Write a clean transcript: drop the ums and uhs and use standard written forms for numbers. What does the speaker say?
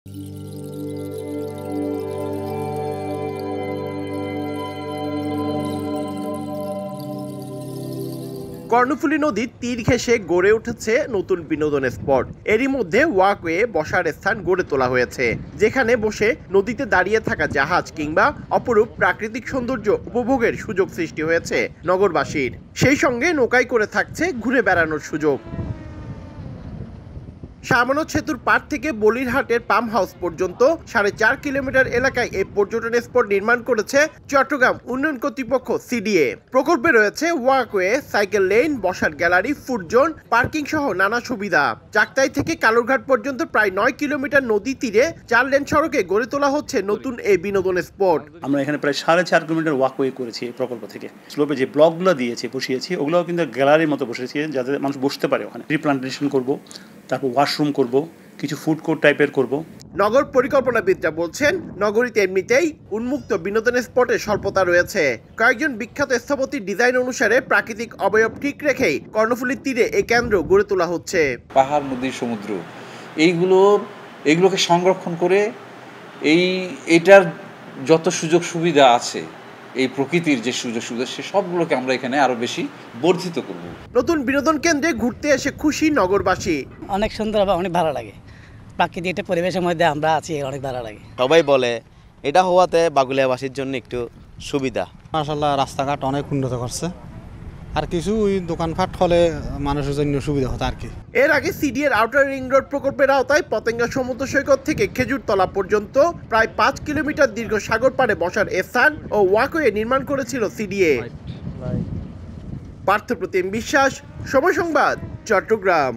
কর্ণফুলী নদীর তীর ঘেঁষে গড়ে উঠেছে নতুন বিনোদন স্পট। এরই মধ্যে ওয়াকওয়ে বসার স্থান গড়ে তোলা হয়েছে, যেখানে বসে নদীতে দাঁড়িয়ে থাকা জাহাজ কিংবা অপরূপ প্রাকৃতিক সৌন্দর্য উপভোগের সুযোগ সৃষ্টি হয়েছে নগরবাসীর। সেই সঙ্গে নৌকায় করে থাকছে ঘুরে বেড়ানোর সুযোগ। শাহমানত সেতুর পাড় থেকে বলিরহাটের পাম্প হাউস পর্যন্ত 4.5 কিলোমিটার এলাকায় এই পর্যটন স্পট নির্মাণ করেছে চট্টগ্রাম উন্নয়ন কর্তৃপক্ষ সিডিএ। প্রকল্পে রয়েছে ওয়াকওয়ে, সাইকেল লেন, বসার গ্যালারি, ফুড জোন, পার্কিং সহ নানা সুবিধা। চাকতাই থেকে কালুরঘাট পর্যন্ত প্রায় 9 কিলোমিটার নদী তীরে 4 লেন সড়কে গড়ে তোলা হচ্ছে নতুন এই বিনোদন স্পট। আমরা এখানে প্রায় 4.5 কিলোমিটার ওয়াকওয়ে করেছি এই প্রকল্প থেকে। স্লোপে যে ব্লকগুলো বসিয়েছি ওগুলোও কিন্তু গ্যালারির মতো বসেছি, যাতে মানুষ বসতে পারে। ওখানে রিপ্লান্টেশন করব, তারপর ওয়াশরুম করব, কিছু ফুড কোর্ট টাইপের করব। নগর পরিকল্পনাবিদরা বলছেন, নগরীতে এমনিতেই উন্মুক্ত বিনোদন স্পটের স্বল্পতা রয়েছে। কয়েকজন বিখ্যাত স্থপতির ডিজাইন অনুসারে প্রাকৃতিক অবয়ব ঠিক রেখেই কর্ণফুলীর তীরে এই কেন্দ্র গড়ে তোলা হচ্ছে। পাহাড়, নদী, সমুদ্র এইগুলোকে সংরক্ষণ করে এটার যত সুযোগ সুবিধা আছে, এই প্রকৃতির যে সুযোগ সুবিধা, সে সবগুলোকে আমরা এখানে আরো বেশি বর্ধিত করব। নতুন বিনোদন কেন্দ্রে ঘুরতে এসে খুশি নগরবাসী। অনেক সুন্দর, অনেক ভালো লাগে। প্রাকৃতিক একটা পরিবেশের মধ্যে আমরা আছি, অনেক ভালো লাগে। সবাই বলে এটা হওয়াতে বাগুলিয়াবাসীর জন্য একটু সুবিধা। মাশাআল্লাহ, রাস্তাঘাট অনেক উন্নত করছে, আর কিছু ওই দোকানপাট হলে মানুষের জন্য সুবিধা হতো আর কি। এর আগে সিডিএর আউটার রিং রোড প্রকল্পের আওতায় পতেঙ্গা সমুদ্র সৈকত থেকে খেজুরতলা পর্যন্ত প্রায় 5 কিলোমিটার দীর্ঘ সাগর পাড়ে বসার স্থান ও ওয়াকওয়ে নির্মাণ করেছিল সিডিএ। পার্থপ্রতিম বিশ্বাস, সময় সংবাদ, চট্টগ্রাম।